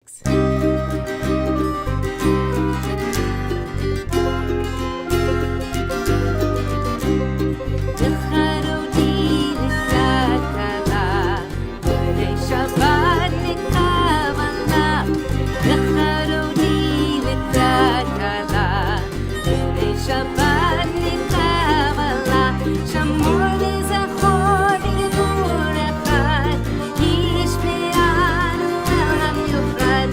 weeks. Shabbat nekavala, lecharoni lekrakala, Shabbat nekavala, shamor lezachor v'gevur echad, yishme'anu el hamyofrad.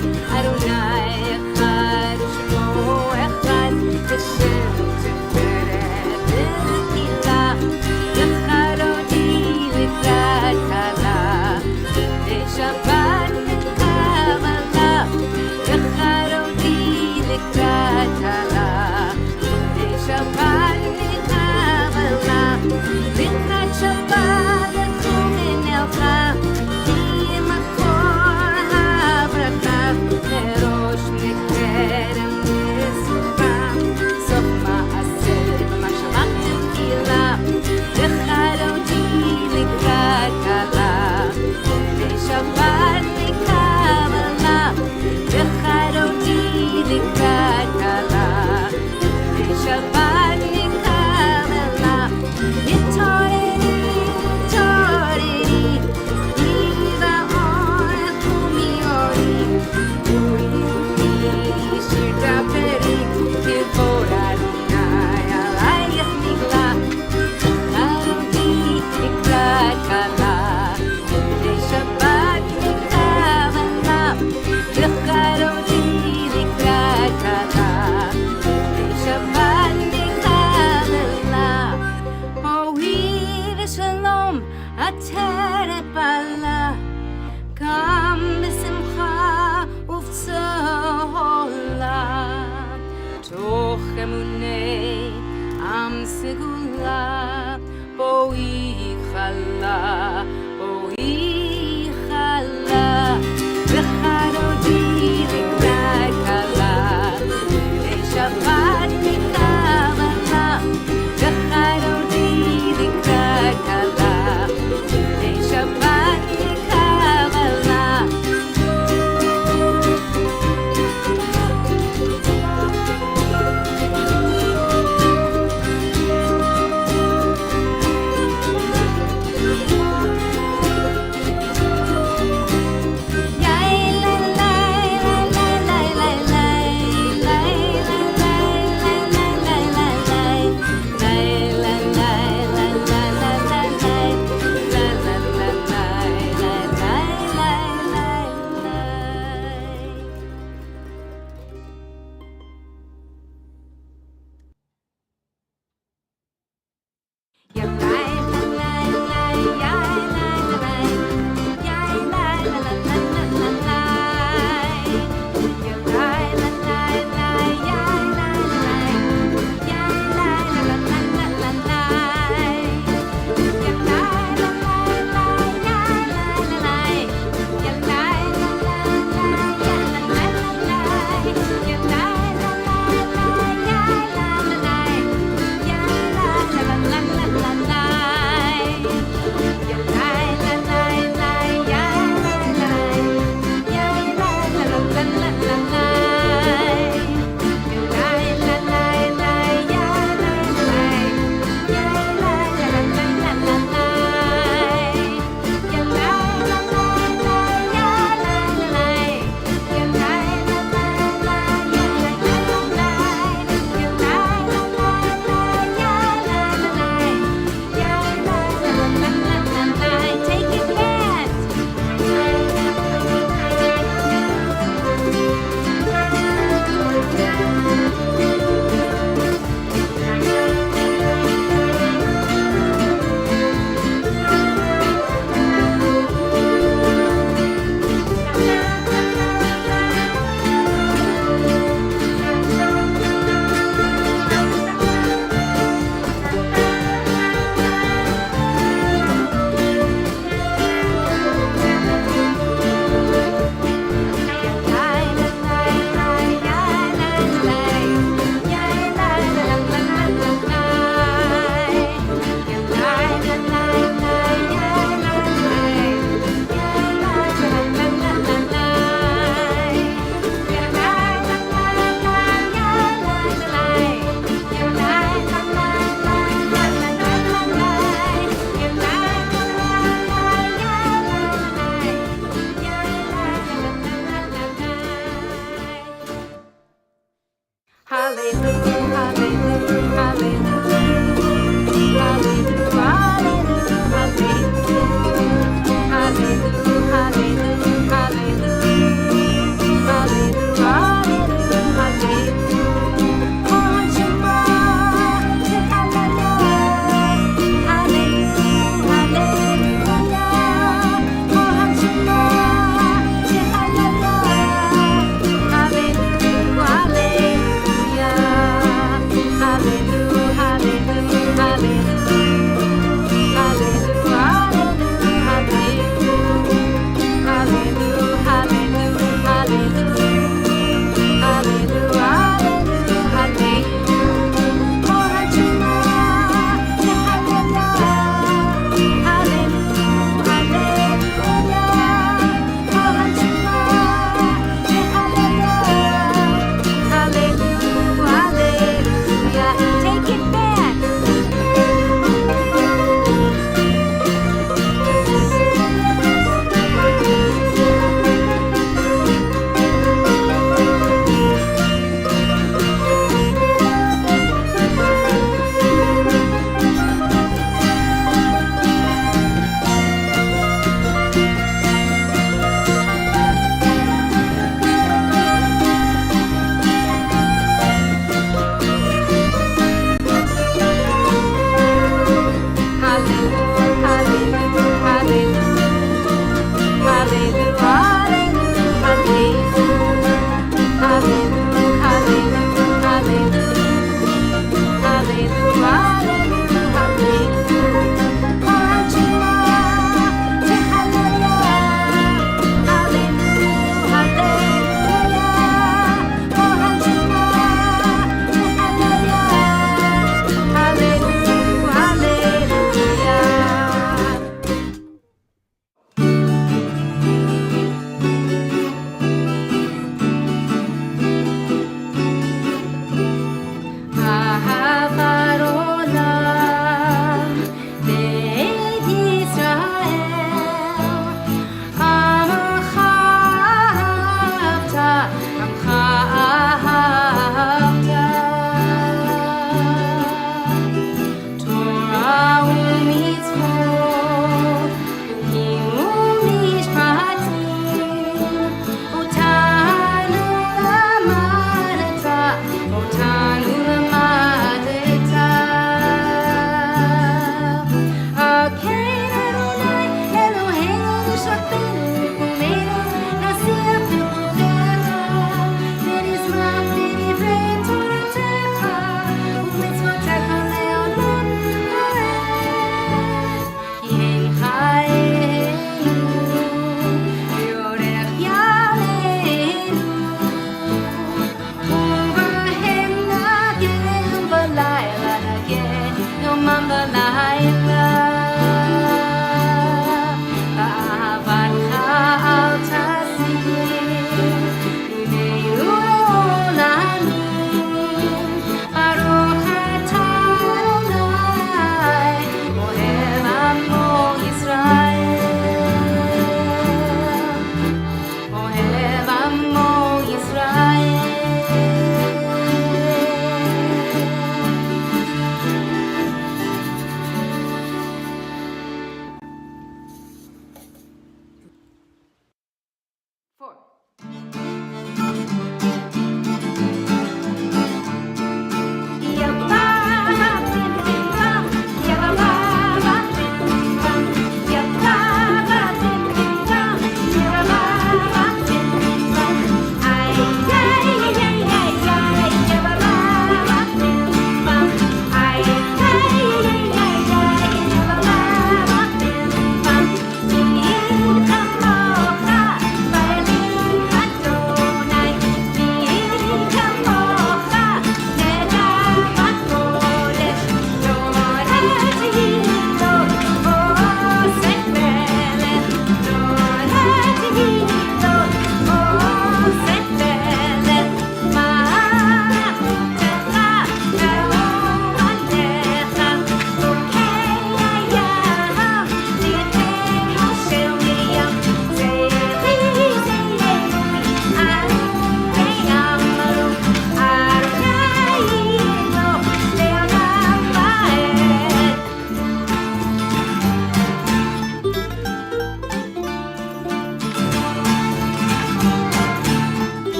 Hallelujah.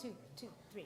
2, 2, 3.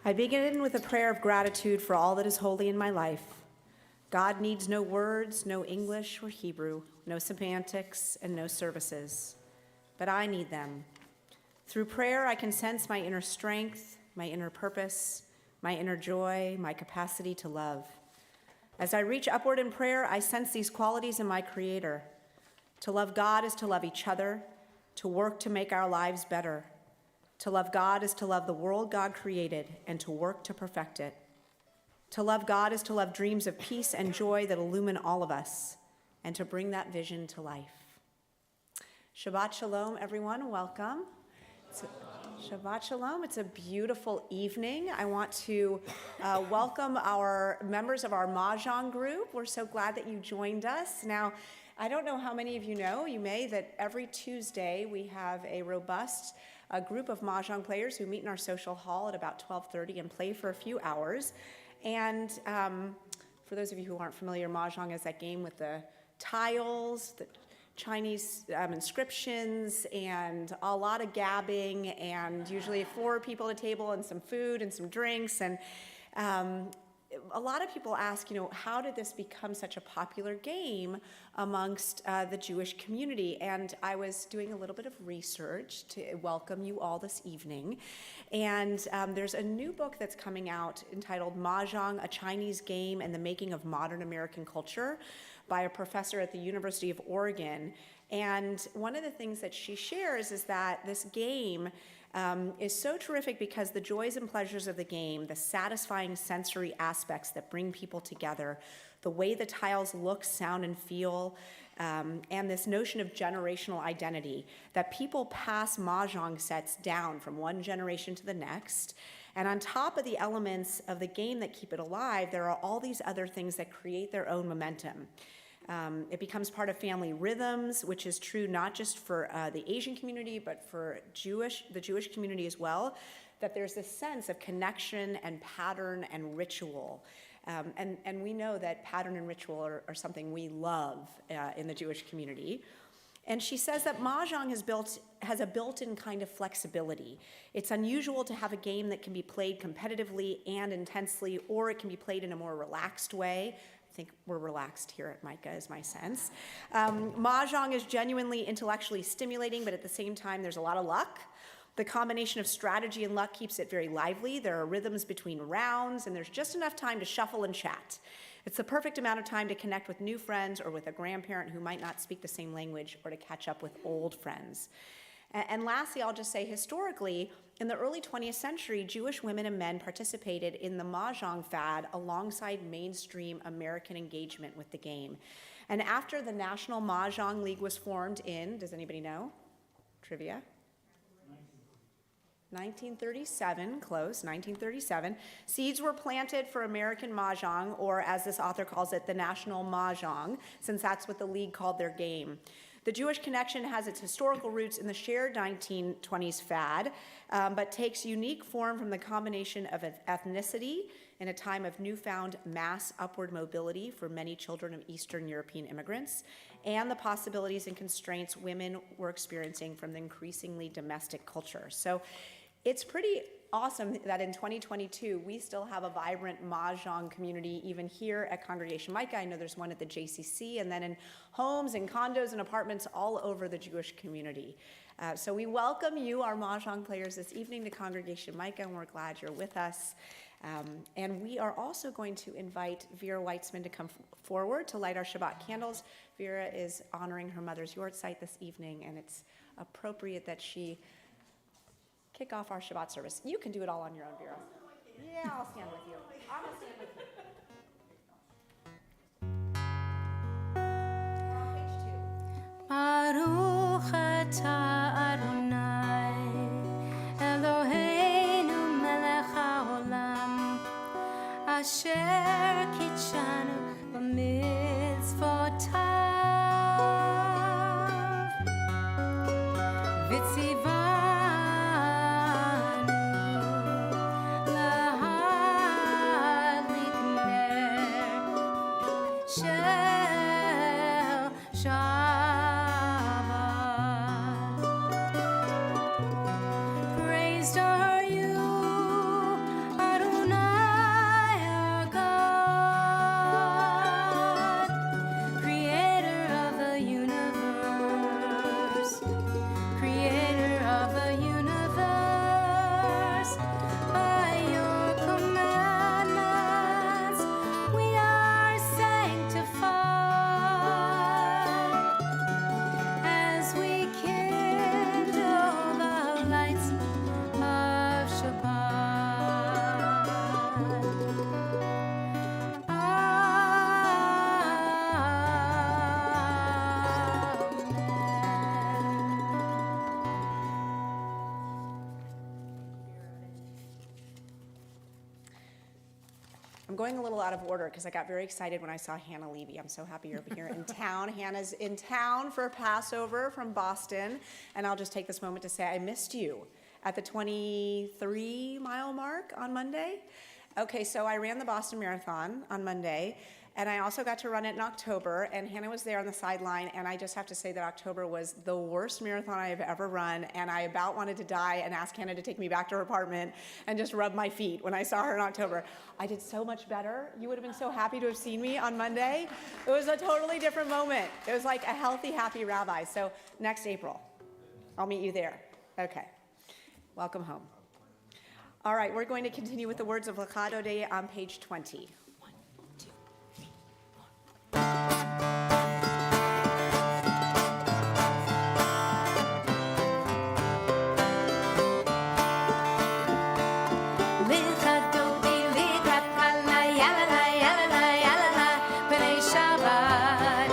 I begin with a prayer of gratitude for all that is holy in my life. God needs no words, no English or Hebrew, no semantics, and no services. But I need them. Through prayer, I can sense my inner strength, my inner purpose, my inner joy, my capacity to love. As I reach upward in prayer, I sense these qualities in my Creator. To love God is to love each other, to work to make our lives better. To love God is to love the world God created and to work to perfect it. To love God is to love dreams of peace and joy that illumine all of us and to bring that vision to life. Shabbat Shalom, everyone. Welcome. Shabbat Shalom. It's a beautiful evening. I want to welcome our members of our Mahjong group. We're so glad that you joined us. Now, I don't know how many of you know, you may, that every Tuesday we have a robust group of Mahjong players who meet in our social hall at about 12:30 and play for a few hours. And for those of you who aren't familiar, Mahjong is that game with the tiles, the Chinese inscriptions, and a lot of gabbing, and usually 4 people at a table and some food and some drinks. And a lot of people ask, how did this become such a popular game amongst the Jewish community? And I was doing a little bit of research to welcome you all this evening. And there's a new book that's coming out entitled Mahjong, A Chinese Game and the Making of Modern American Culture by a professor at the University of Oregon. And one of the things that she shares is that this game is so terrific because the joys and pleasures of the game, the satisfying sensory aspects that bring people together, the way the tiles look, sound, and feel, and this notion of generational identity, that people pass Mahjong sets down from one generation to the next. And on top of the elements of the game that keep it alive, there are all these other things that create their own momentum. It becomes part of family rhythms, which is true not just for the Asian community, but for the Jewish community as well, that there's this sense of connection and pattern and ritual. And we know that pattern and ritual are something we love in the Jewish community. And she says that Mahjong has a built-in kind of flexibility. It's unusual to have a game that can be played competitively and intensely, or it can be played in a more relaxed way. I think we're relaxed here at Micah, is my sense. Mahjong is genuinely intellectually stimulating, but at the same time, there's a lot of luck. The combination of strategy and luck keeps it very lively. There are rhythms between rounds, and there's just enough time to shuffle and chat. It's the perfect amount of time to connect with new friends or with a grandparent who might not speak the same language, or to catch up with old friends. And lastly, I'll just say historically, in the early 20th century, Jewish women and men participated in the Mahjong fad alongside mainstream American engagement with the game. And after the National Mahjong League was formed in, does anybody know? Trivia? 1937, close, 1937. Seeds were planted for American Mahjong, or as this author calls it, the National Mahjong, since that's what the league called their game. The Jewish connection has its historical roots in the shared 1920s fad, but takes unique form from the combination of ethnicity in a time of newfound mass upward mobility for many children of Eastern European immigrants, and the possibilities and constraints women were experiencing from the increasingly domestic culture. So it's pretty awesome that in 2022, we still have a vibrant Mahjong community even here at Congregation Micah. I know there's one at the JCC, and then in homes and condos and apartments all over the Jewish community. So we welcome you, our Mahjong players, this evening to Congregation Micah, and we're glad you're with us. And we are also going to invite Vera Weitzman to come forward to light our Shabbat candles. Vera is honoring her mother's yahrzeit this evening, and it's appropriate that she kick off our Shabbat service. You can do it all on your own, Vera. Yeah, I'll stand with you. I'm going to stand with you. We're on page 2. Baruch atah Adonai, Eloheinu melech haolam, asher kitshanu b'mitzvotav, v'tzivanu lahadlik ner shel Shabbat. Praised are you, Adonai, our God, creator of the universe, creator of the universe. By your commandments we are sanctified as we kindle the lights of Shabbat. I'm going a little out of order because I got very excited when I saw Hannah Levy. I'm so happy you're here in town. Hannah's in town for Passover from Boston, and I'll just take this moment to say I missed you at the 23-mile mark on Monday. Okay, so I ran the Boston Marathon on Monday, and I also got to run it in October, and Hannah was there on the sideline, and I just have to say that October was the worst marathon I have ever run, and I about wanted to die and ask Hannah to take me back to her apartment and just rub my feet when I saw her in October. I did so much better. You would have been so happy to have seen me on Monday. It was a totally different moment. It was like a healthy, happy rabbi. So next April, I'll meet you there. Okay. Welcome home. All right, we're going to continue with the words of Lachado Day on page 20. Shabbat,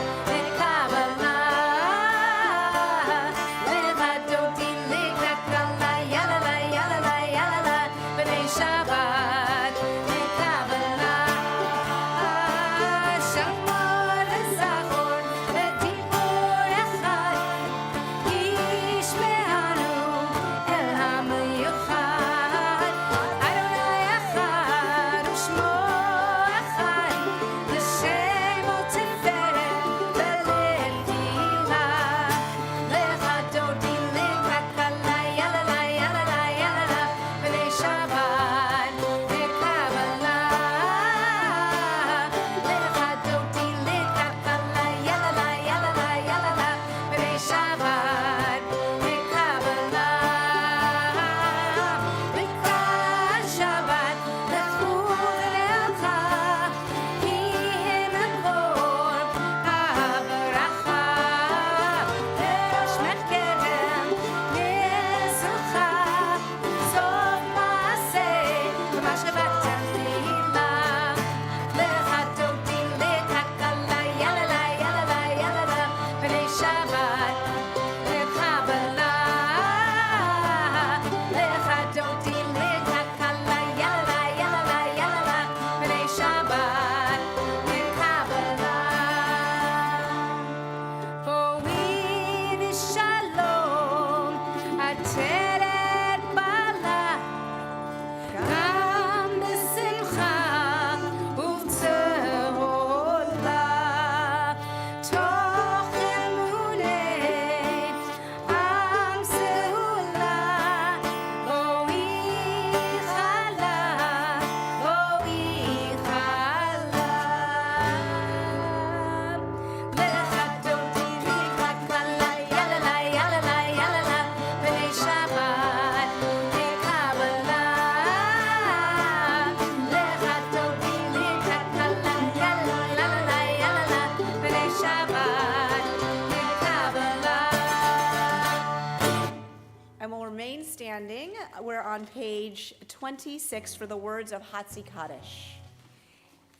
we're on page 26 for the words of Hatzi Kaddish.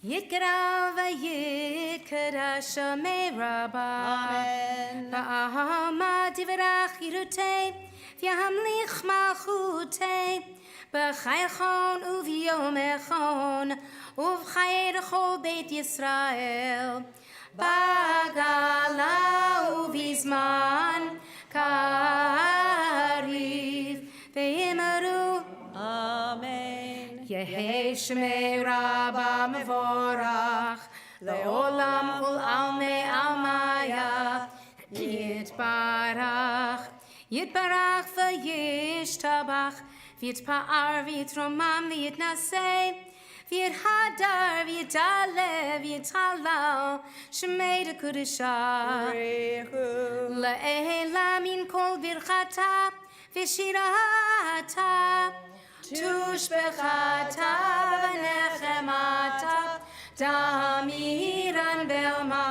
Yikra v'yikra shomei rabba. Amen. Ba'ahama divrach yirutei v'yahamlich malchutei b'chaychon uv'yomechon uv'chay rechol beit Yisrael b'gala uv'izman kariv v'yimaru Amen. Yehi Shemei Rabba Mevorach Le'olam Ul'almei Almaya Yitbarach Yitbarach V'yishtabach V'yitpa'ar V'yitromam V'yitnasei V'yithadar V'yitale V'yithalal Shemei Dekudisha Le'ela Min Kol Birchata V'shirata Tushbechata v'nechemata Damiran be'oma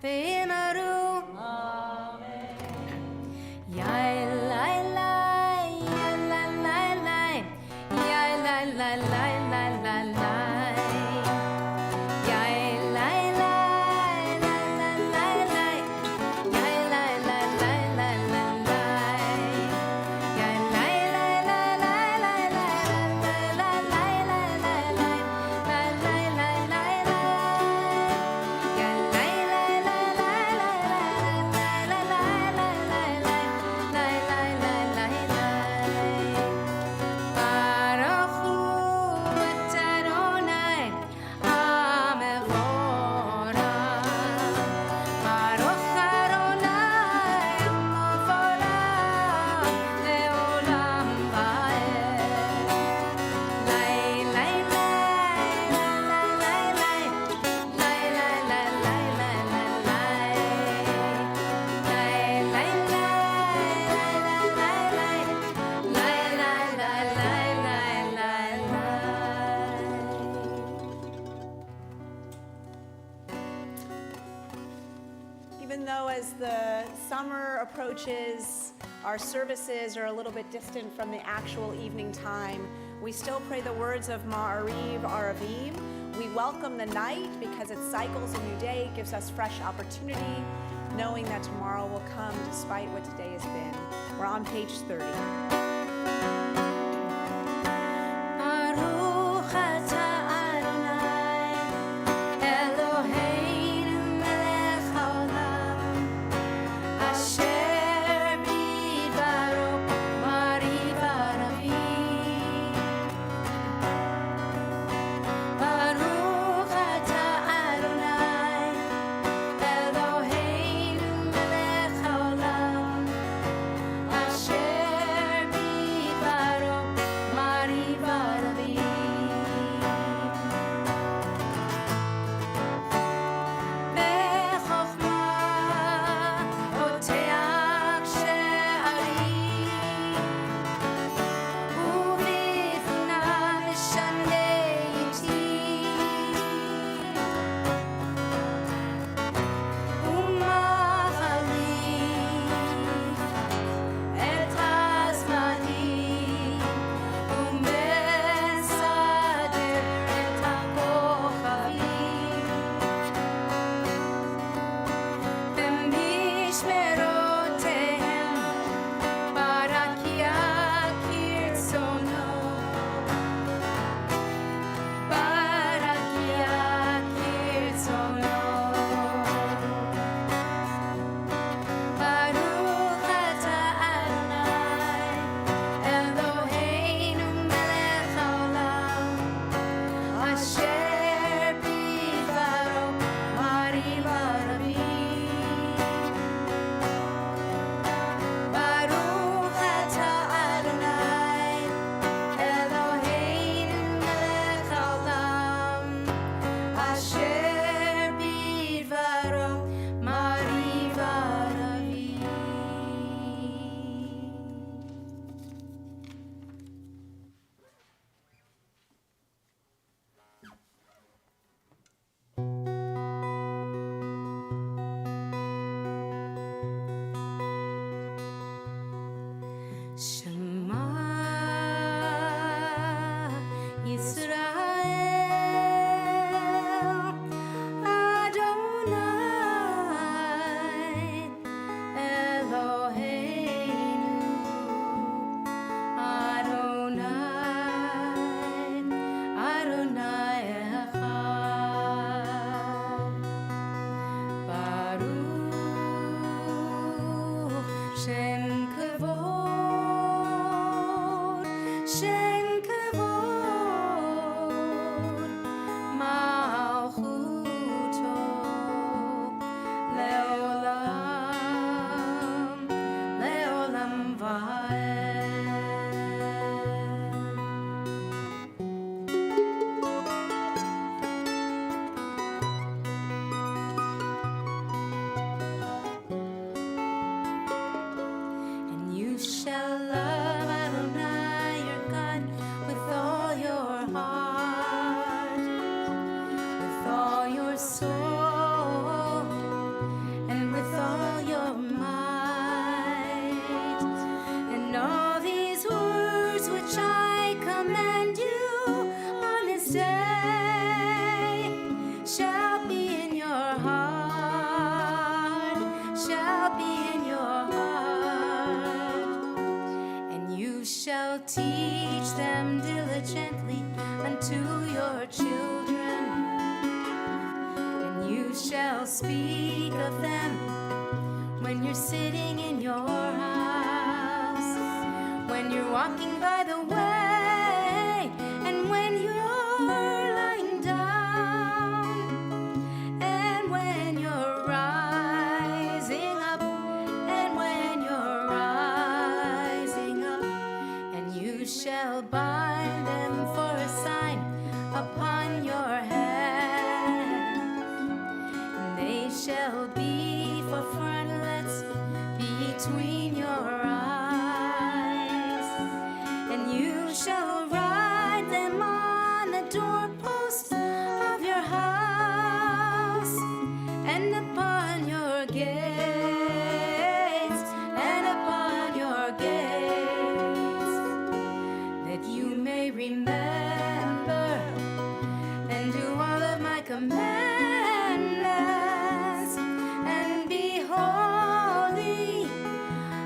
v'imaru Amen. Yai lai lai, yai lai lai lai, yai lai lai lai lai lai lai. Yai lai lai, lai lai lai lai, yai lai lai lai lai lai lai. Yai lai lai lai lai lai lai lai lai lai lai lai lai lai lai lai. Yai lai lai lai lai lai lai lai lai lai lai lai lai. Baruch hu et Adonai hamevorach. Baruch Adonai hamevorach le'olam va'ed. Lai lai lai lai lai lai lai lai lai lai lai lai lai. Lai lai lai lai lai lai lai lai lai lai lai. Even though as the summer approaches, our services are a little bit distant from the actual evening time, we still pray the words of Ma'ariv Aravim. We welcome the night because it cycles a new day, gives us fresh opportunity, knowing that tomorrow will come despite what today has been. We're on page 30. Baruch atah Adonai Eloheinu melech haolam asher bidbaro mariv aravim. Baruch atah Adonai Eloheinu melech haolam asher shall be in your heart, shall be in your heart. And you shall teach them diligently unto your children, and you shall speak of them when you're sitting in your house, when you're walking by the way, and when you're lying down, and when you're rising up, and when you're rising up. And you shall bind them for a sign upon your hand, and they shall be for frontlets between your eyes, and you shall write them on the doorposts of your house, and upon your gates, and upon your gates, that you may remember and do all of my commandments, and be holy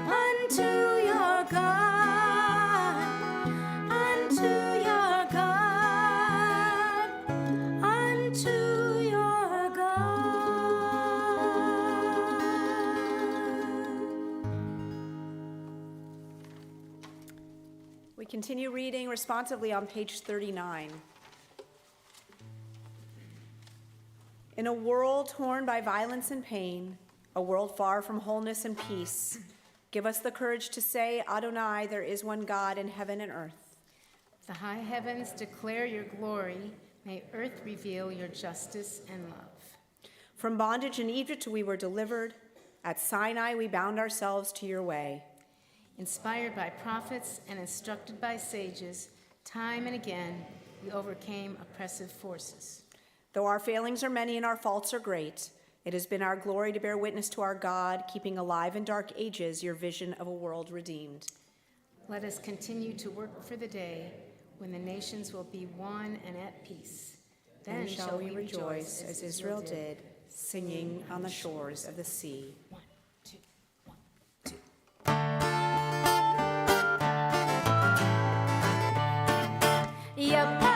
unto your God, unto your God, unto your God. We continue reading responsively on page 39. In a world torn by violence and pain, a world far from wholeness and peace, give us the courage to say, Adonai, there is one God in heaven and earth. The high heavens declare your glory. May earth reveal your justice and love. From bondage in Egypt we were delivered. At Sinai we bound ourselves to your way. Inspired by prophets and instructed by sages, time and again we overcame oppressive forces. Though our failings are many and our faults are great, it has been our glory to bear witness to our God, keeping alive in dark ages your vision of a world redeemed. Let us continue to work for the day when the nations will be one and at peace. Then shall we rejoice as Israel did, singing on the shores of the sea. 1, 2, 1, 2. Yeah.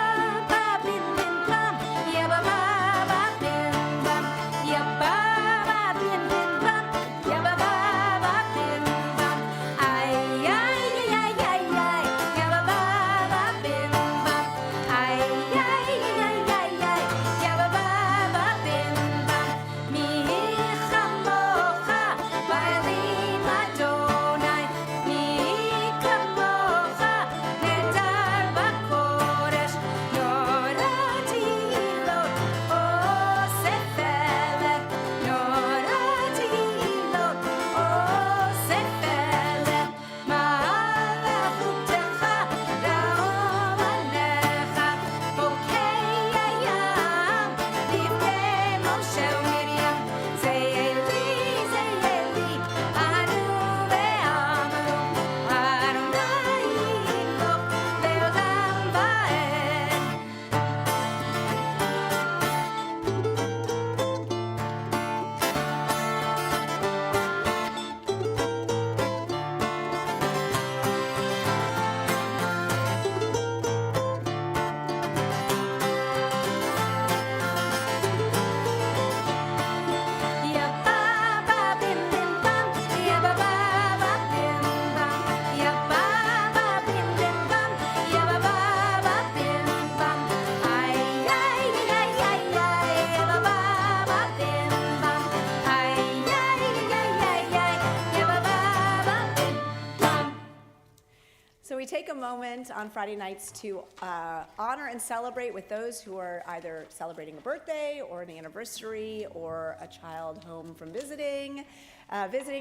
we take a moment on Friday nights to honor and celebrate with those who are either celebrating a birthday or an anniversary or a child home from visiting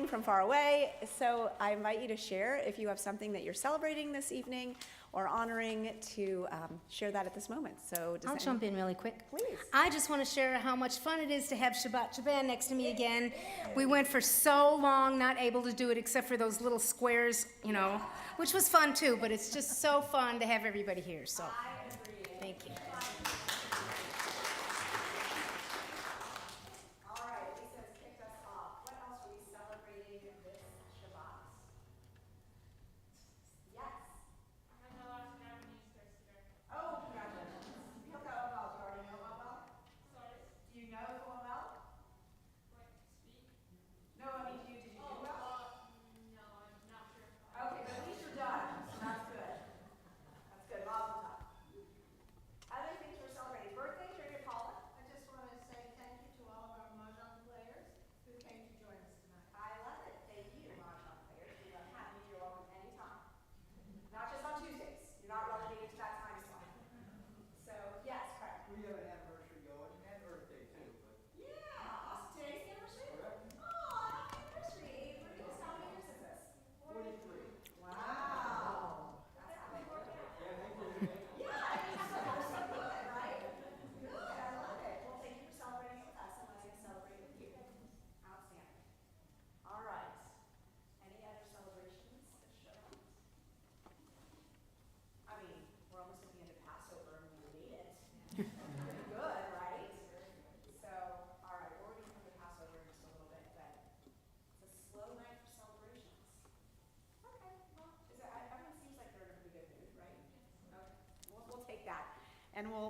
from far away. So I invite you to share if you have something that you're celebrating this evening or honoring, to share that at this moment. So I'll jump in really quick. Please. I just want to share how much fun it is to have Shabbat next to me again. We went for so long not able to do it except for those little squares, you know, which was fun too, but it's just so fun to have everybody here. So thank you.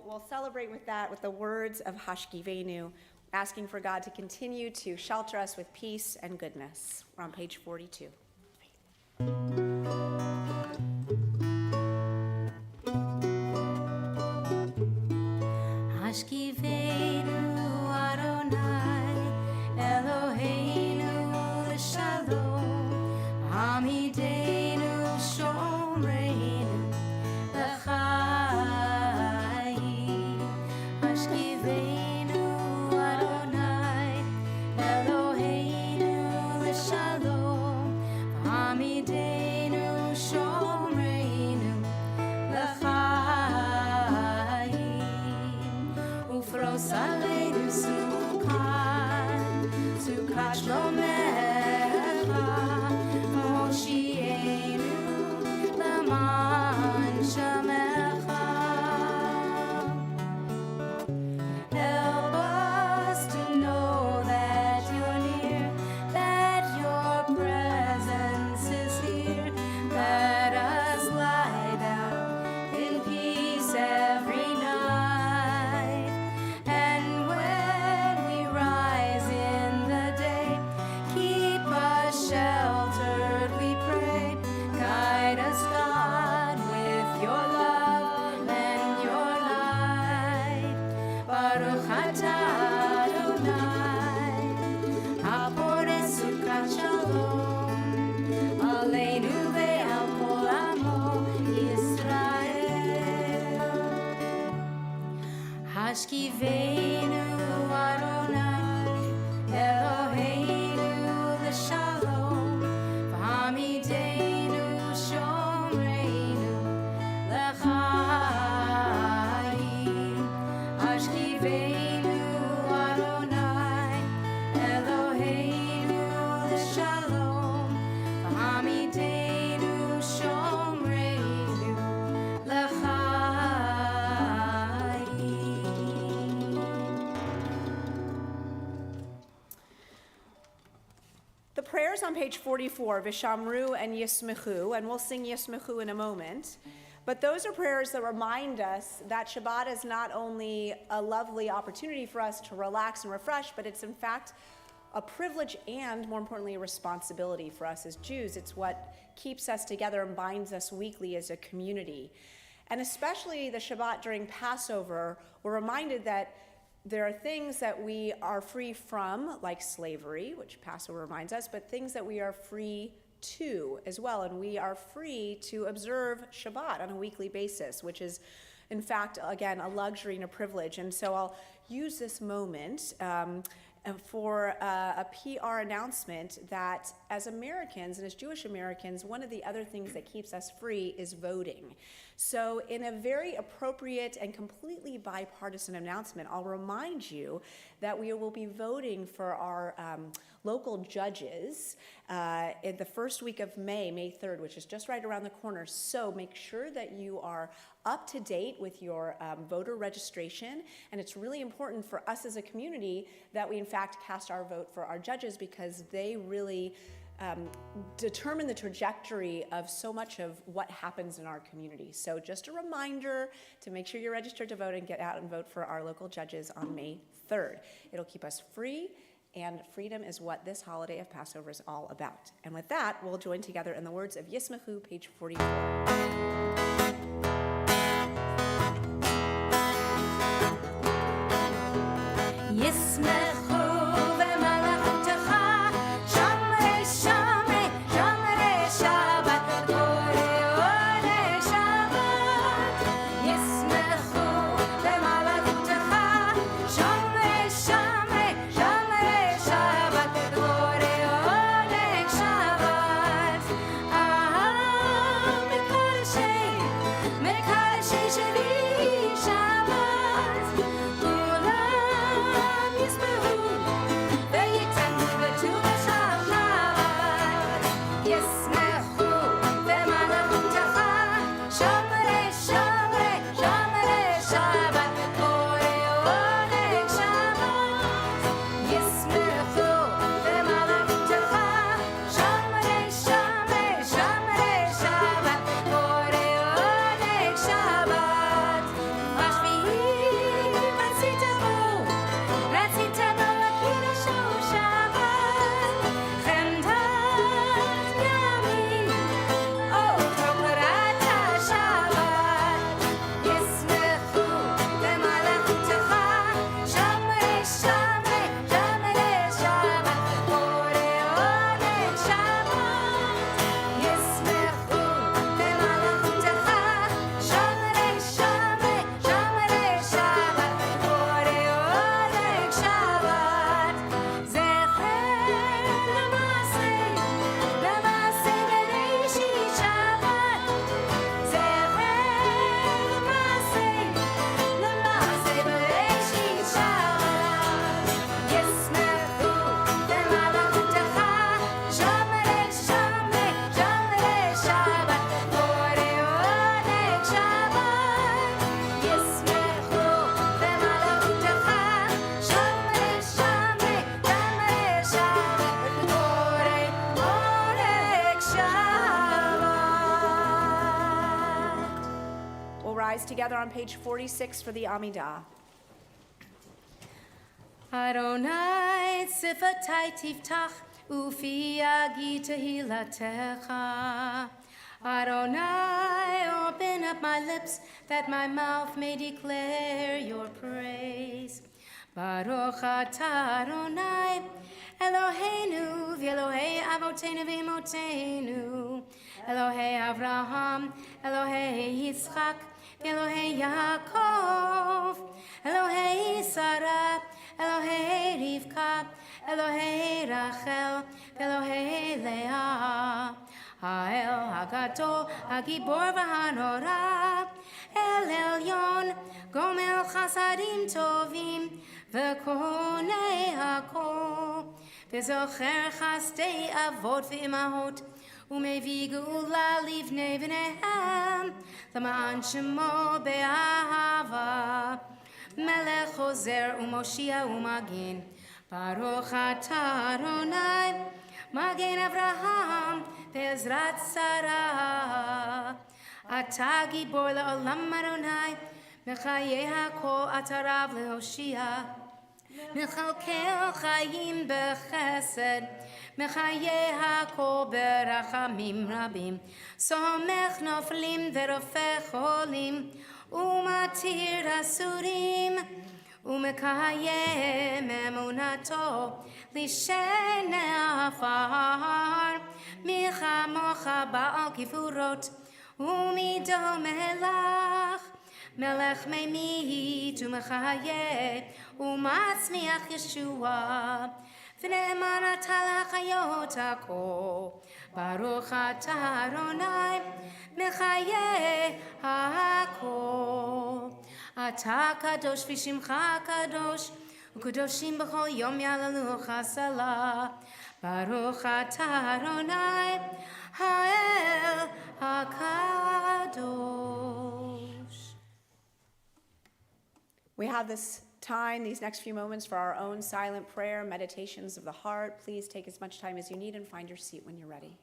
so we'll celebrate with that with the words of Hashkivenu, asking for God to continue to shelter us with peace and goodness. We're on page 42. Hashkivenu Adonai Eloheinu l'shalom Hamidenu shomreinu l'chaim Hashkivenu Adonai Eloheinu l'shalom Hamidenu shomreinu l'chaim Ufros aleinu Sukkot shlomecha Moshienu l'man shamecha Help us to know that you're near, that your presence is here. Let us lie down in peace every night. And when we rise in the day, keep us sheltered, we pray. Guide us, God, with your love and your light. Baruch atah Adonai, haporeh sukkot shalom, aleinu ve'al kol amo Yisrael. Hashkivenu Adonai, Eloheinu l'shalom, v'hamidenu shomreinu l'chaim. Hashkivenu Adonai, Eloheinu l'shalom, v'hamidenu shomreinu l'chaim. The prayers on page 44, Vishamru and Yismechu, and we'll sing Yismechu in a moment. But those are prayers that remind us that Shabbat is not only a lovely opportunity for us to relax and refresh, but it's in fact a privilege and, more importantly, a responsibility for us as Jews. It's what keeps us together and binds us weekly as a community. And especially the Shabbat during Passover, we're reminded that there are things that we are free from, like slavery, which Passover reminds us, but things that we are free to as well. And we are free to observe Shabbat on a weekly basis, which is, in fact, again, a luxury and a privilege. And so I'll use this moment for a PR announcement that as Americans and as Jewish Americans, one of the other things that keeps us free is voting. So in a very appropriate and completely bipartisan announcement, I'll remind you that we will be voting for our local judges in the first week of May 3rd, which is just right around the corner. So make sure that you are up to date with your voter registration. And it's really important for us as a community that we in fact cast our vote for our judges, because they really determine the trajectory of so much of what happens in our community. So just a reminder to make sure you're registered to vote and get out and vote for our local judges on May 3rd. It'll keep us free, and freedom is what this holiday of Passover is all about. And with that, we'll join together in the words of Yismechu, page 44. Yismechu v'malachtecha, shamrei, shamrei, shamrei Shabbat, korei olei Shabbat. Yismechu v'malachtecha, shamrei, shamrei, shamrei Shabbat, korei olei Shabbat. Mekadeshei, mekadeshei sheli Shabbat. Kulam yismehu v'yitanu v'tu b'Shabbat. Yismechu v'malachtecha, shamrei, shamrei, shamrei Shabbat, korei olei Shabbat. Yismechu v'malachtecha, shamrei, shamrei, shamrei Shabbat, korei olei Shabbat. V'shvi'i together on page 46 for the Amidah. Adonai sifatai tiftach ufi yagi tehilatecha. Adonai, open up my lips that my mouth may declare your praise. Baruch atah Adonai, Eloheinu, v'Elohei Avotenu v'Imotenu, Elohei Avraham, Elohei Yitzchak, v'Elohei Yaakov, Elohei Sarah, Elohei Rivka, Elohei Rachel, v'Elohei Leah. Ha'el Hagadol, Hagibor v'Hanora, El Elyon, Gomel Chasadim Tovim, V'Konei Hakol, V'Zocher Chasdei Avot v'Imahot, U'Mevi Geula Livnei V'Nehem, L'Ma'an Shemo Be'ahava, Melech Ozer U'Moshia U'Magin, Baruch atah Adonai, Magen Avraham, Be'ezrat Sarah, Atah Gibor Le'olam Adonai, Mechayeh HaKol Atarav Le'Hoshia, Mechalkel Chayim B'Chesed, Mechayeh HaKol B'Rachamim Rabim, Somech Noflim V'Rofech Cholim, Umatir Asurim, Umekayem Emunato, Lishen Afar, Micha Mocha Baal Kifurot, Umido Melach, Melech Meimit Umechaye, Umatzmiach Yeshua, V'ne'eman atah l'chayot hakol, Baruch atah Adonai, Mechaye hakol. Atah kadosh v'shimcha kadosh, u'kadoshim b'chol yom yalalucha salah. Baruch atah Adonai, ha'el hakadosh. We have this time, these next few moments, for our own silent prayer, meditations of the heart. Please take as much time as you need and find your seat when you're ready.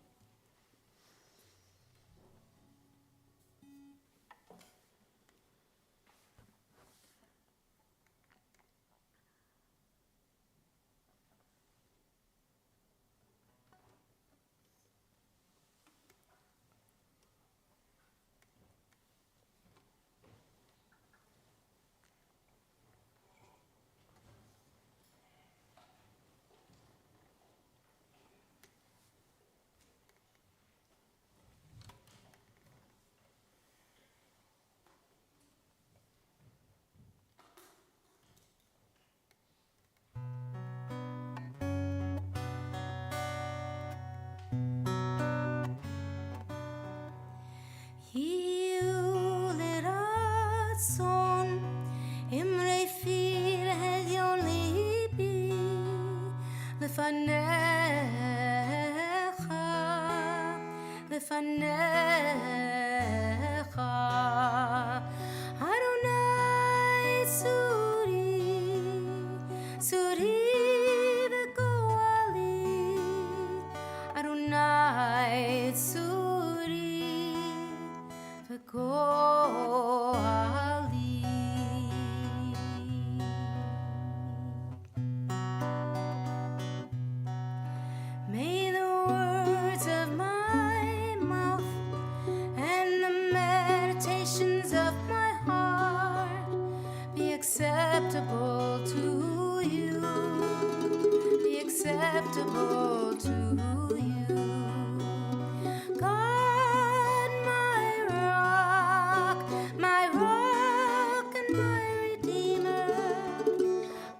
Lefanecha, Adonai Suri v'goali, Adonai Suri v'goali. May the words of my mouth and the meditations of my heart be acceptable to you, be acceptable to you. God, my rock and my redeemer.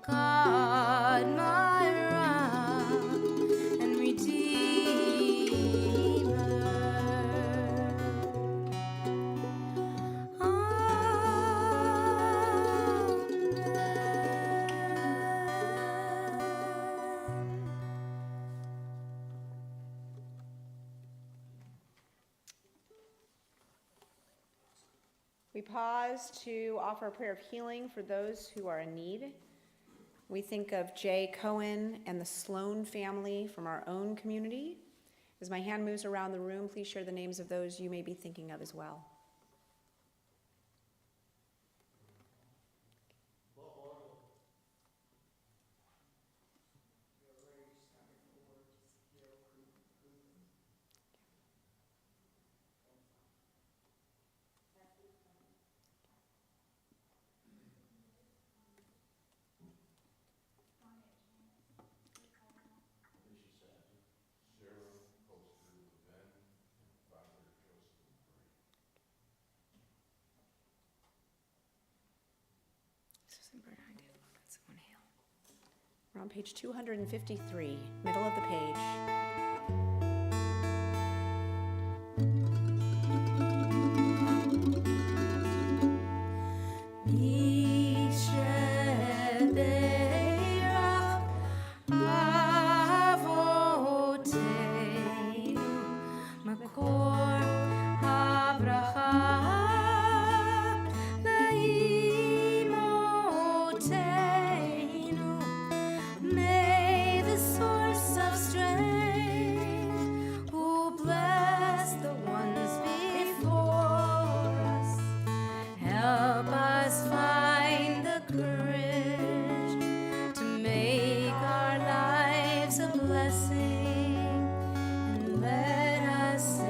God, my rock and redeemer. We pause to offer a prayer of healing for those who are in need. We think of Jay Cohen and the Sloan family from our own community. As my hand moves around the room, please share the names of those you may be thinking of as well. We're on page 253, middle of the page. May the source of strength, who bless the ones before us, help us find the courage to make our lives a blessing, and let us say,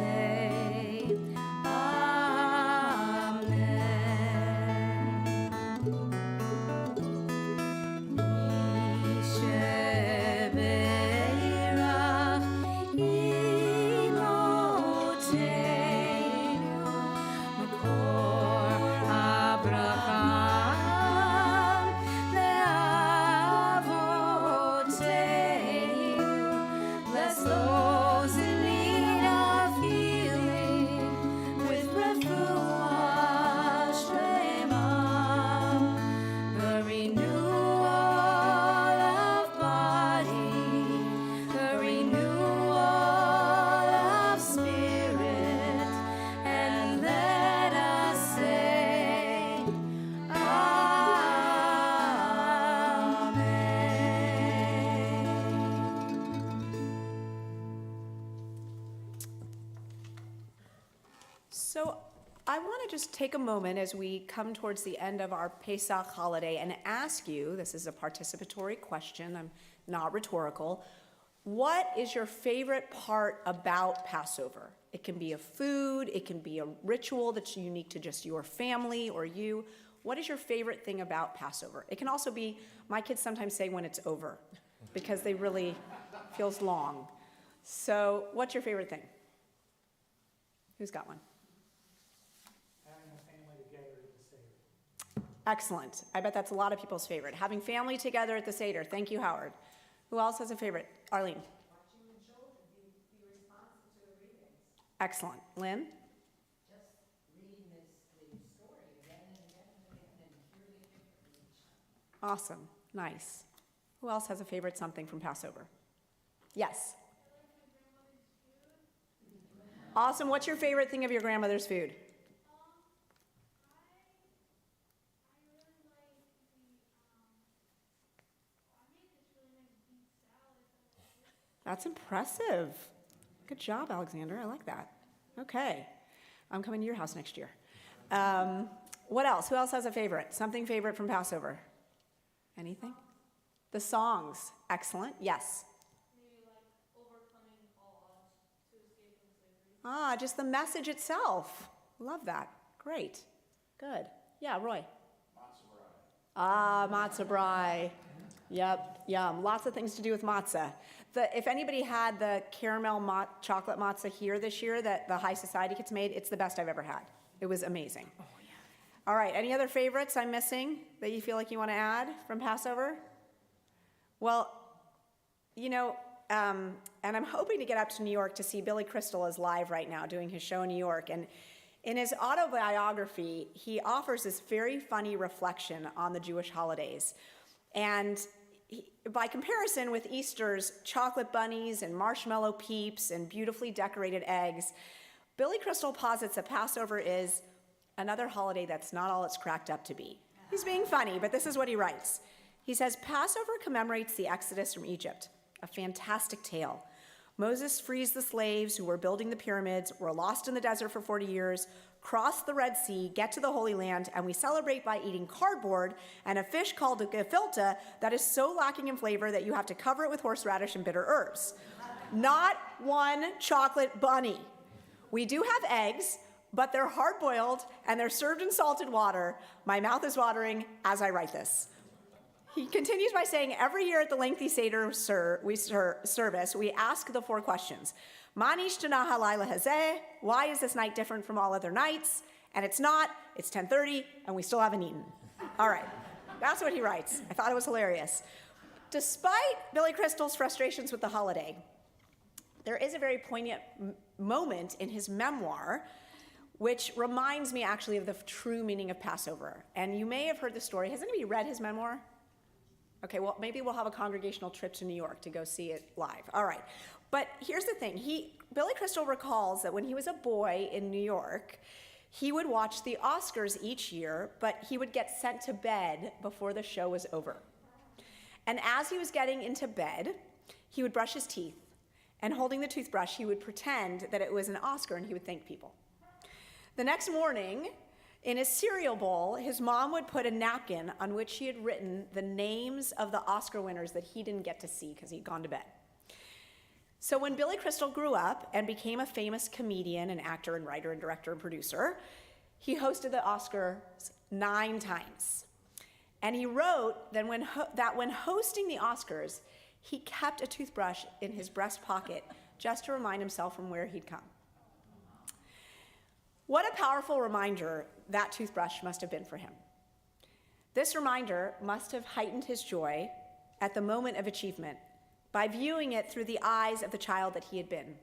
bless those in need of healing with refuah shlema, the renewal of body, the renewal of spirit, and let us say, So I want to just take a moment as we come towards the end of our Pesach holiday and ask you, this is a participatory question, I'm not rhetorical, what is your favorite part about Passover? It can be a food, it can be a ritual that's unique to just your family or you. What is your favorite thing about Passover? It can also be, my kids sometimes say when it's over, because they really feels long. So what's your favorite thing? Who's got one? Having a family together at the Seder. Excellent. I bet that's a lot of people's favorite. Having family together at the Seder. Thank you, Howard. Who else has a favorite? Arlene. Watching the children be responsive to the readings. Excellent. Lynn? Just reading the story again and again and again and hearing it differently each time. Awesome. Nice. Who else has a favorite something from Passover? Yes. Awesome. What's your favorite thing of your grandmother's food? That's impressive. Good job, Alexander. I like that. Okay. I'm coming to your house next year. What else? Who else has a favorite? Something favorite from Passover? Anything? The songs. Excellent. Yes. Maybe like overcoming all odds to escape from slavery. Just the message itself. Love that. Great. Good. Yeah, Roy. Matzah brai. Yep, yum. Lots of things to do with matzah. If anybody had the caramel chocolate matzah here this year that the High Society kids made, it's the best I've ever had. It was amazing. Oh, yeah. All right, any other favorites I'm missing that you feel like you want to add from Passover? Well, you know, and I'm hoping to get up to New York to see Billy Crystal is live right now doing his show in New York. And in his autobiography, he offers this very funny reflection on the Jewish holidays. And by comparison with Easter's chocolate bunnies and marshmallow peeps and beautifully decorated eggs, Billy Crystal posits that Passover is another holiday that's not all it's cracked up to be. He's being funny, but this is what he writes. He says, Passover commemorates the Exodus from Egypt, a fantastic tale. Moses frees the slaves who were building the pyramids, were lost in the desert for 40 years, cross the Red Sea, get to the Holy Land, and we celebrate by eating cardboard and a fish called a gefilte that is so lacking in flavor that you have to cover it with horseradish and bitter herbs. Not one chocolate bunny. We do have eggs, but they're hard-boiled and they're served in salted water. My mouth is watering as I write this. He continues by saying, every year at the lengthy Seder service, we ask the four questions. Ma nishtana halayla hazeh? Why is this night different from all other nights? And it's not. It's 10:30, and we still haven't eaten. All right. That's what he writes. I thought it was hilarious. Despite Billy Crystal's frustrations with the holiday, there is a very poignant moment in his memoir which reminds me actually of the true meaning of Passover. And you may have heard the story. Has anybody read his memoir? Okay, well, maybe we'll have a congregational trip to New York to go see it live. All right. But here's the thing. Billy Crystal recalls that when he was a boy in New York, he would watch the Oscars each year, but he would get sent to bed before the show was over. And as he was getting into bed, he would brush his teeth, and holding the toothbrush, he would pretend that it was an Oscar and he would thank people. The next morning, in his cereal bowl, his mom would put a napkin on which she had written the names of the Oscar winners that he didn't get to see because he'd gone to bed. So when Billy Crystal grew up and became a famous comedian and actor and writer and director and producer, he hosted the Oscars 9 times. And he wrote that when hosting the Oscars, he kept a toothbrush in his breast pocket just to remind himself from where he'd come. What a powerful reminder that toothbrush must have been for him. This reminder must have heightened his joy at the moment of achievement by viewing it through the eyes of the child that he had been.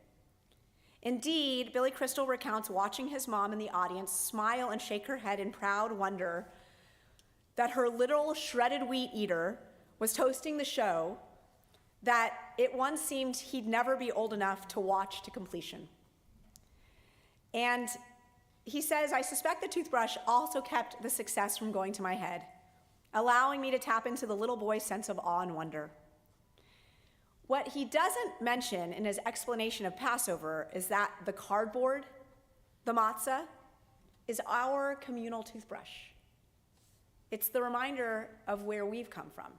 Indeed, Billy Crystal recounts watching his mom in the audience smile and shake her head in proud wonder that her little shredded wheat eater was toasting the show that it once seemed he'd never be old enough to watch to completion. And he says, I suspect the toothbrush also kept the success from going to my head, allowing me to tap into the little boy's sense of awe and wonder. What he doesn't mention in his explanation of Passover is that the cardboard, the matzah, is our communal toothbrush. It's the reminder of where we've come from.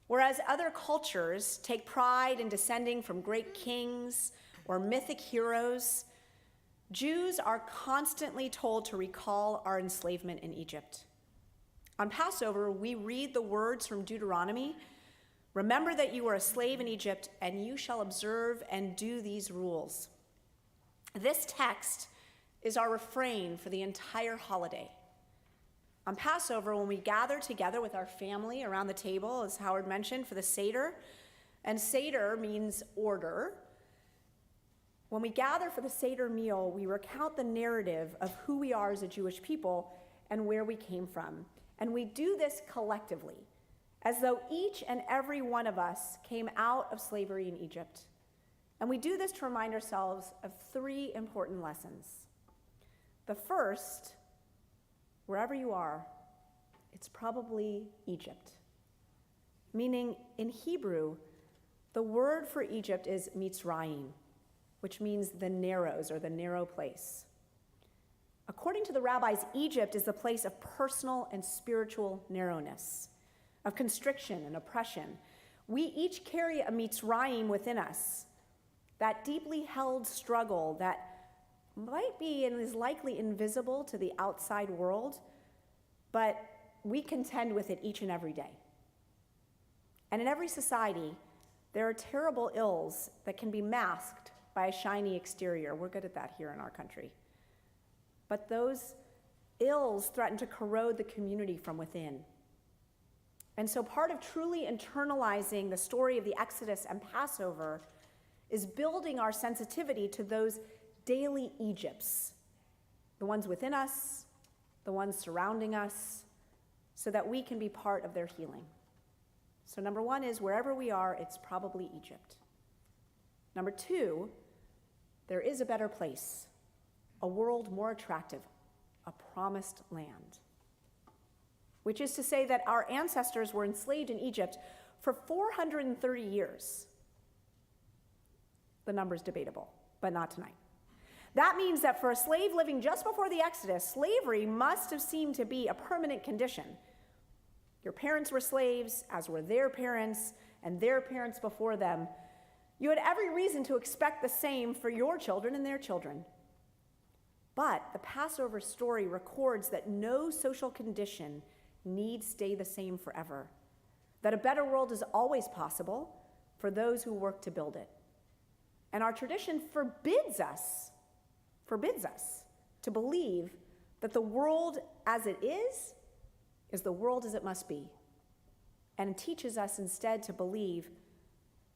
Whereas other cultures take pride in descending from great kings or mythic heroes, Jews are constantly told to recall our enslavement in Egypt. On Passover, we read the words from Deuteronomy, remember that you were a slave in Egypt, and you shall observe and do these rules. This text is our refrain for the entire holiday. On Passover, when we gather together with our family around the table, as Howard mentioned, for the Seder, and Seder means order. When we gather for the Seder meal, we recount the narrative of who we are as a Jewish people and where we came from. And we do this collectively, as though each and every one of us came out of slavery in Egypt. And we do this to remind ourselves of 3 important lessons. The first, wherever you are, it's probably Egypt. Meaning, in Hebrew, the word for Egypt is Mitzrayim, which means the narrows or the narrow place. According to the rabbis, Egypt is the place of personal and spiritual narrowness, of constriction and oppression. We each carry a Mitzrayim within us, that deeply held struggle that might be and is likely invisible to the outside world, but we contend with it each and every day. And in every society, there are terrible ills that can be masked by a shiny exterior. We're good at that here in our country. But those ills threaten to corrode the community from within. And so part of truly internalizing the story of the Exodus and Passover is building our sensitivity to those daily Egypts, the ones within us, the ones surrounding us, so that we can be part of their healing. So number 1 is wherever we are, it's probably Egypt. Number 2, there is a better place, a world more attractive, a promised land. Which is to say that our ancestors were enslaved in Egypt for 430 years. The number's debatable, but not tonight. That means that for a slave living just before the Exodus, slavery must have seemed to be a permanent condition. Your parents were slaves, as were their parents, and their parents before them. You had every reason to expect the same for your children and their children. But the Passover story records that no social condition need stay the same forever, that a better world is always possible for those who work to build it. And our tradition forbids us to believe that the world as it is is the world as it must be, and teaches us instead to believe,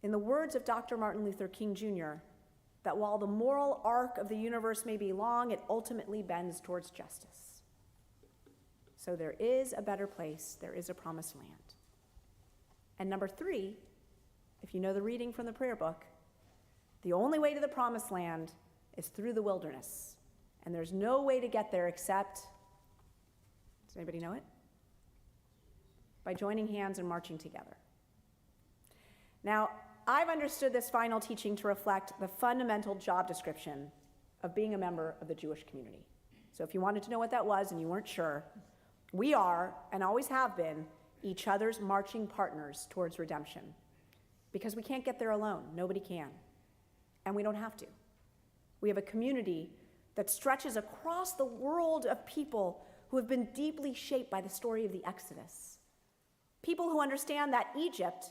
in the words of Dr. Martin Luther King Jr., that while the moral arc of the universe may be long, it ultimately bends towards justice. So there is a better place, there is a promised land. And number 3, if you know the reading from the prayer book, the only way to the promised land is through the wilderness. And there's no way to get there except, does anybody know it? By joining hands and marching together. Now, I've understood this final teaching to reflect the fundamental job description of being a member of the Jewish community. So if you wanted to know what that was and you weren't sure, we are, and always have been, each other's marching partners towards redemption. Because we can't get there alone. Nobody can. And we don't have to. We have a community that stretches across the world of people who have been deeply shaped by the story of the Exodus. People who understand that Egypt,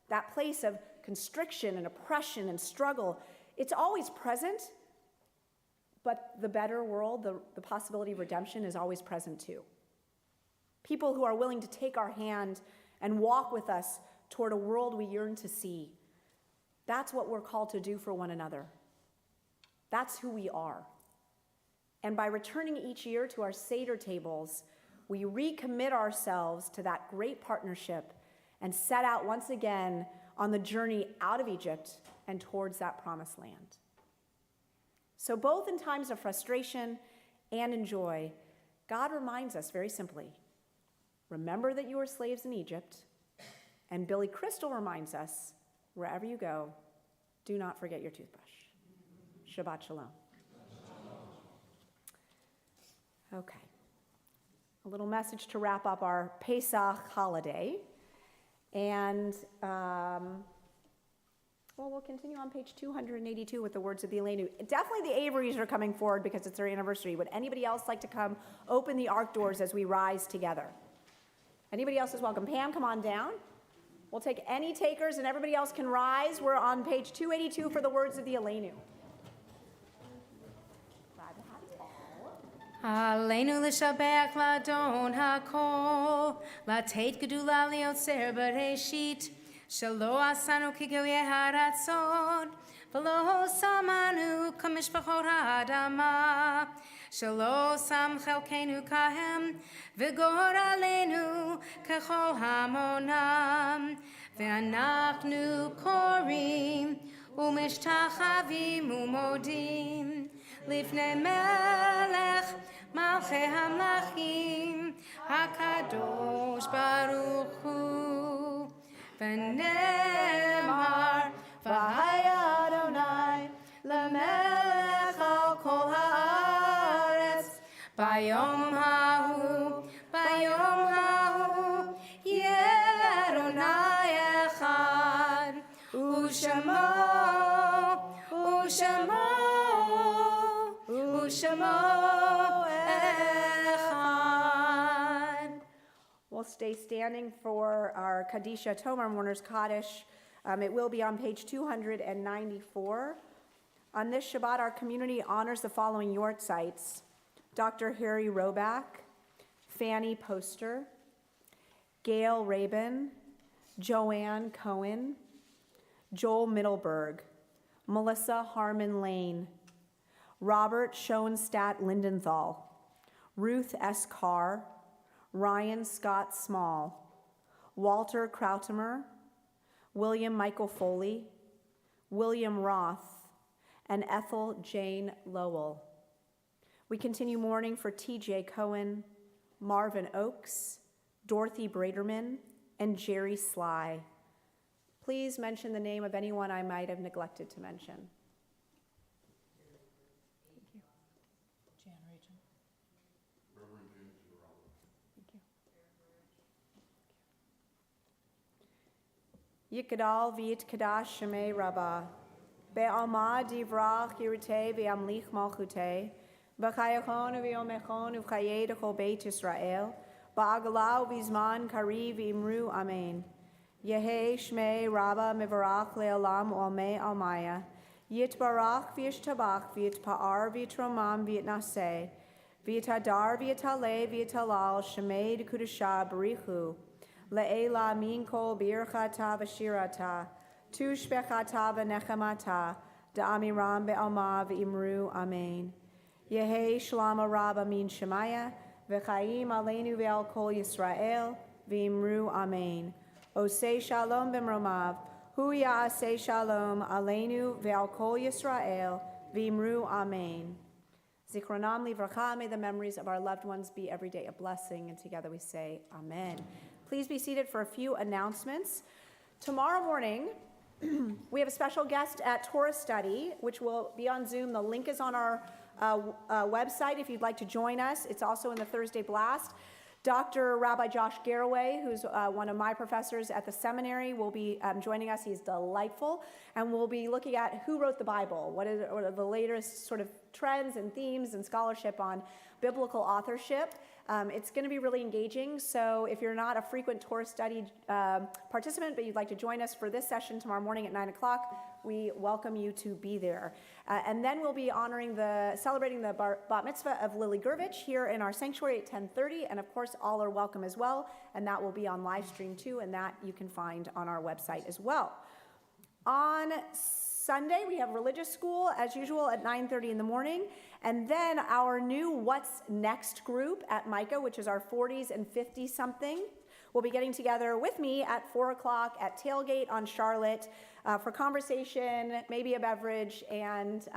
that place of constriction and oppression and struggle, it's always present, but the better world, the possibility of redemption is always present too. People who are willing to take our hand and walk with us toward a world we yearn to see. That's what we're called to do for one another. That's who we are. And by returning each year to our Seder tables, we recommit ourselves to that great partnership and set out once again on the journey out of Egypt and towards that promised land. So both in times of frustration and in joy, God reminds us very simply, remember that you were slaves in Egypt, and Billy Crystal reminds us, wherever you go, do not forget your toothbrush. Shabbat shalom. Okay. A little message to wrap up our Pesach holiday. And, we'll continue on page 282 with the words of the Elenu. Definitely the Averys are coming forward because it's their anniversary. Would anybody else like to come open the ark doors as we rise together? Anybody else is welcome. Pam, come on down. We'll take any takers, and everybody else can rise. We're on page 282 for the words of the Elenu. Aleinu l'shabech l'adon hakol, l'teit gedula liotzer bereshit, shelo asanu kigoye haratzon, v'lo samanu kamishpachot ha'adama, shelo sam chelkenu kahem, v'gor aleinu kechol hamonam, ve'anachnu korim, u'mishtachavim u'modim, לפני מלך מלכי המלכים הקדוש ברוך הוא ונאמר והיה אדוני למלך על כל הארץ ביום ההוא יהיה אדוני אחד We'll stay standing for our Kadisha Tomer Mourner's Kaddish. It will be on page 294. On this Shabbat, our community honors the following Yortzites: Dr. Harry Roback, Fanny Poster, Gail Rabin, Joanne Cohen, Joel Middleberg, Melissa Harmon Lane, Robert Schoenstatt Lindenthal, Ruth S. Carr, Ryan Scott Small, Walter Krautimer, William Michael Foley, William Roth, and Ethel Jane Lowell. We continue mourning for T.J. Cohen, Marvin Oakes, Dorothy Braderman, and Jerry Sly. Please mention the name of anyone I might have neglected to mention. Yikadal v'yit kadash shemei rabbah, be'alma divrach yirtei v'yamlich malchutei, b'chayachon v'yomechon v'chayei d'chol beit Yisrael, ba'agalau v'zman kari v'imru amen. Yehei shmei rabbah mivarach le'olam olmei almaya, yitbarach v'yishtabach v'yitpa'ar v'yitromam v'yitnaseh, V'yatadar v'yataleh v'yatalal shemed kudusha barichu. Le'ela min kol birchata v'shirata. Tu shpechata v'nechamata. Da'amiram be'alma v'imru amen. Yehi shlama rabba min shemaya. V'chaim aleinu ve'al kol Yisrael. V'imru amen. Osei shalom b'mromav. Hu ya'aseh shalom aleinu ve'al kol Yisrael. V'imru amen. Zichronam livracha, may the memories of our loved ones be every day a blessing, and together we say amen. Please be seated for a few announcements. Tomorrow morning, we have a special guest at Torah Study, which will be on Zoom. The link is on our website if you'd like to join us. It's also in the Thursday Blast. Dr. Rabbi Josh Garraway, who's one of my professors at the seminary, will be joining us. He's delightful. And we'll be looking at who wrote the Bible, what are the latest sort of trends and themes and scholarship on biblical authorship. It's going to be really engaging. So if you're not a frequent Torah study participant, but you'd like to join us for this session tomorrow morning at 9 o'clock, we welcome you to be there. And then we'll be celebrating the bat mitzvah of Lily Gervich here in our sanctuary at 10:30. And of course, all are welcome as well. And that will be on live stream too. And that you can find on our website as well. On Sunday, we have religious school as usual at 9:30 in the morning. And then our new What's Next group at Micah, which is our 40s and 50 something, will be getting together with me at 4 o'clock at Tailgate on Charlotte for conversation, maybe a beverage, and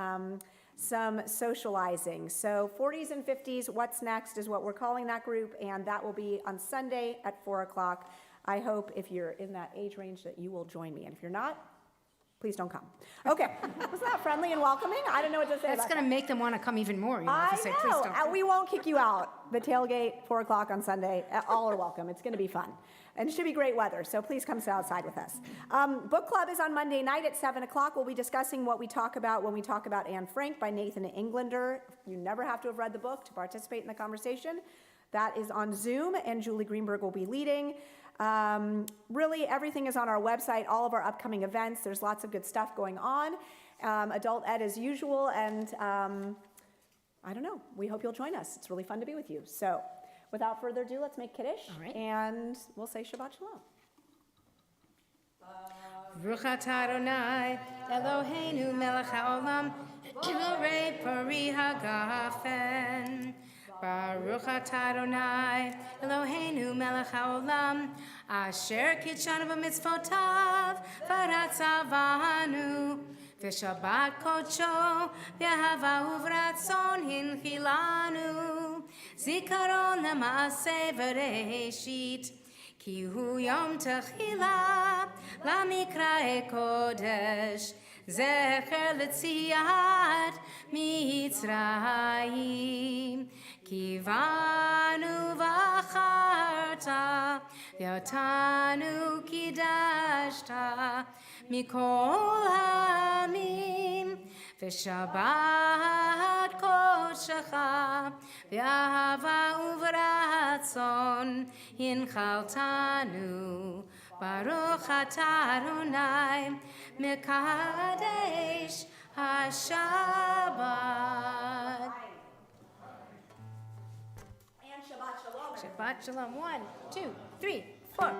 some socializing. So 40s and 50s, What's Next is what we're calling that group, and that will be on Sunday at 4 o'clock. I hope if you're in that age range that you will join me. And if you're not, please don't come. Okay, wasn't that friendly and welcoming? I don't know what to say. That's going to make them want to come even more. You know, I to say, please don't. know. We won't kick you out. The Tailgate, 4 o'clock on Sunday. All are welcome. It's going to be fun. And it should be great weather, so please come sit outside with us. Book club is on Monday night at 7 o'clock. We'll be discussing what we talk about when we talk about Anne Frank by Nathan Englander. You never have to have read the book to participate in the conversation. That is on Zoom, and Julie Greenberg will be leading. Really, everything is on our website, all of our upcoming events. There's lots of good stuff going on. Adult Ed as usual, and I don't know. We hope you'll join us. It's really fun to be with you. So without further ado, let's make Kiddush, All right. and we'll say Shabbat Shalom. Baruch atah Adonai, Eloheinu melech haolam, Borei pari hagafen. Baruch atah Adonai, Eloheinu melech haolam, Asher kitshanu b'mitzvotav, v'ratzavanu, v'shabbat kodsho, v'ahava uvratzon hinchilanu, zikaron lema'aseh v'reishit, כי הוא יום תחילה למקראי קודש, זכר לציאת מצרים. כי בנו בחרת, ואותנו קידשת מכל העמים, ושבת קודשך, ואהבה וברצון הנחלתנו. ברוך אתה אדוני מקדש השבת. And Shabbat Shalom. Shabbat shalom. 1, 2, 3, 4.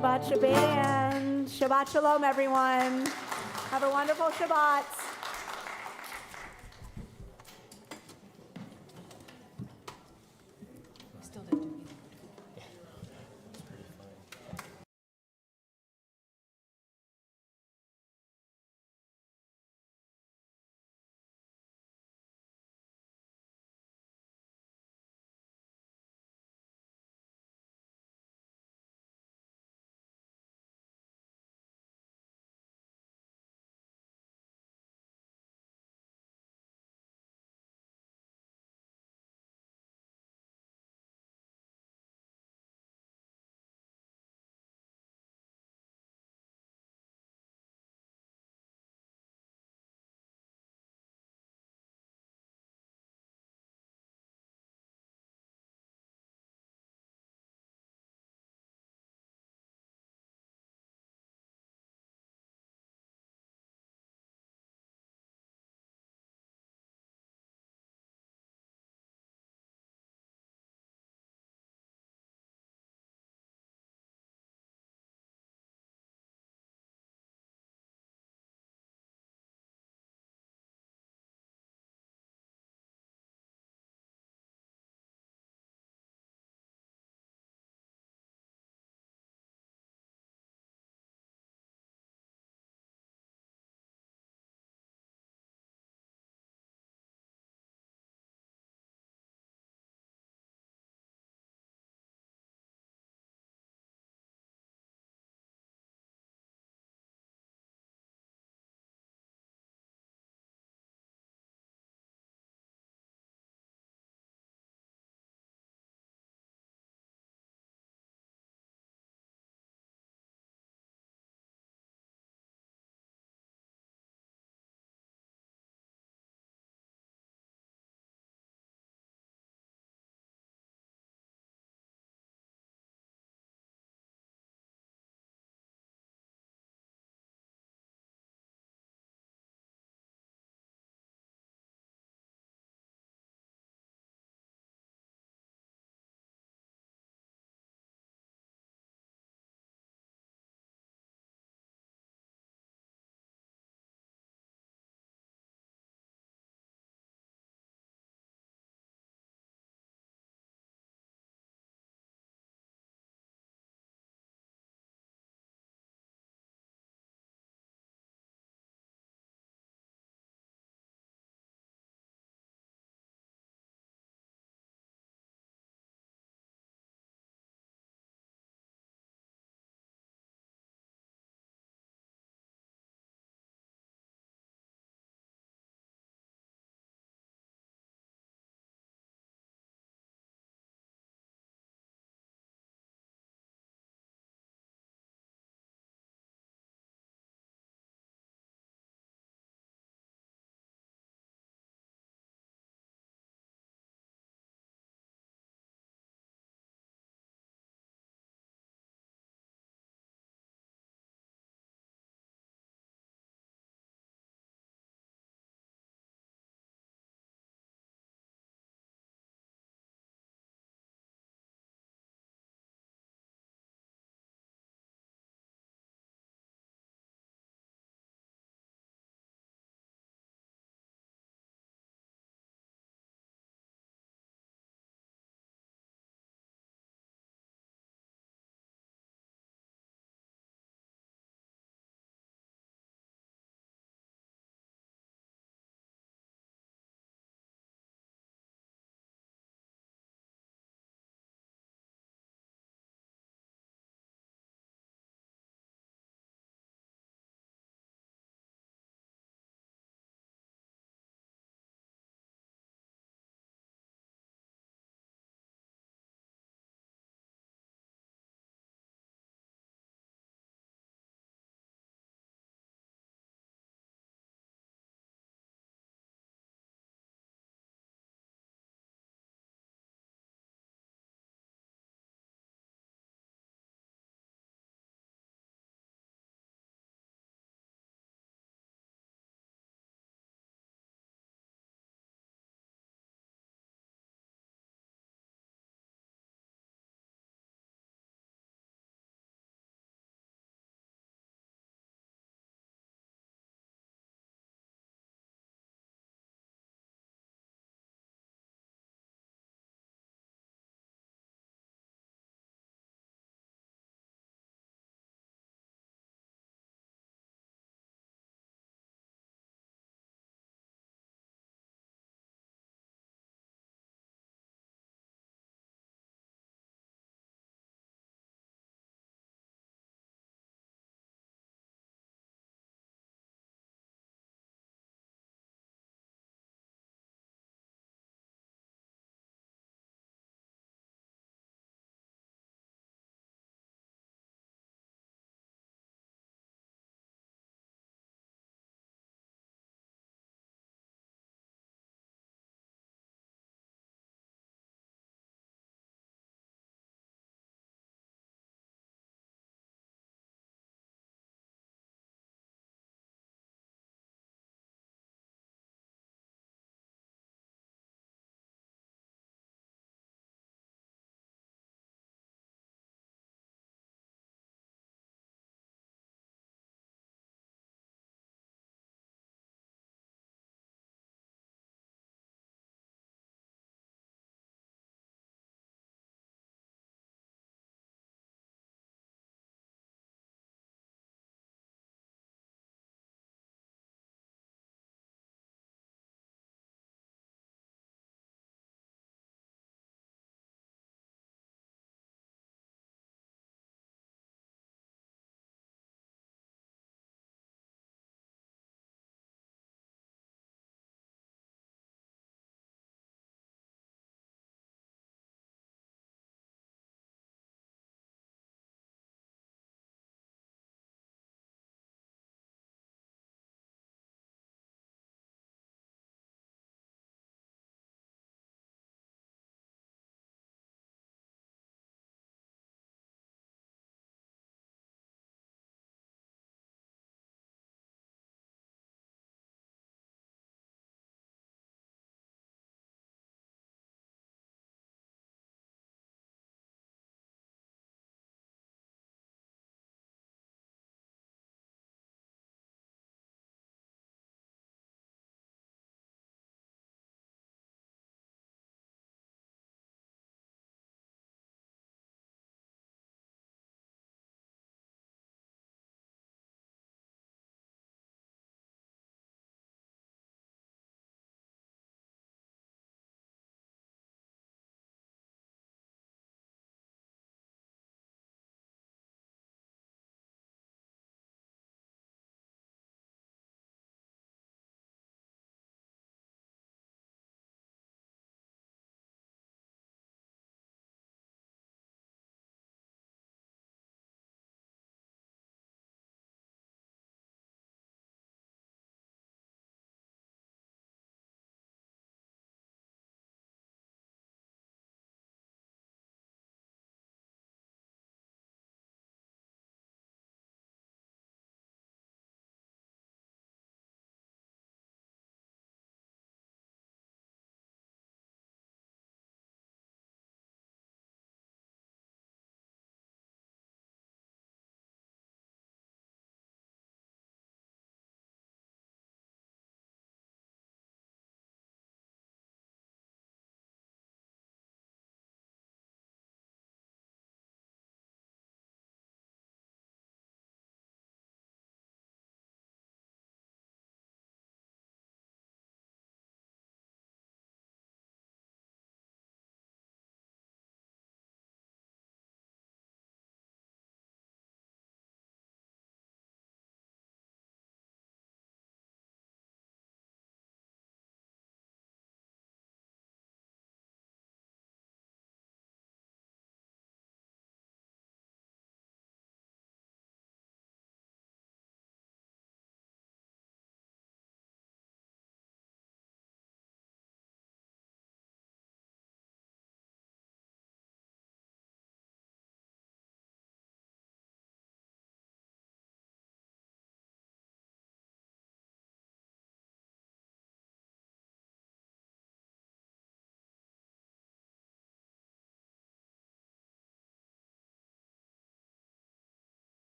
Shabbat, Shabbat, and Shabbat Shalom, everyone. Have a wonderful Shabbat.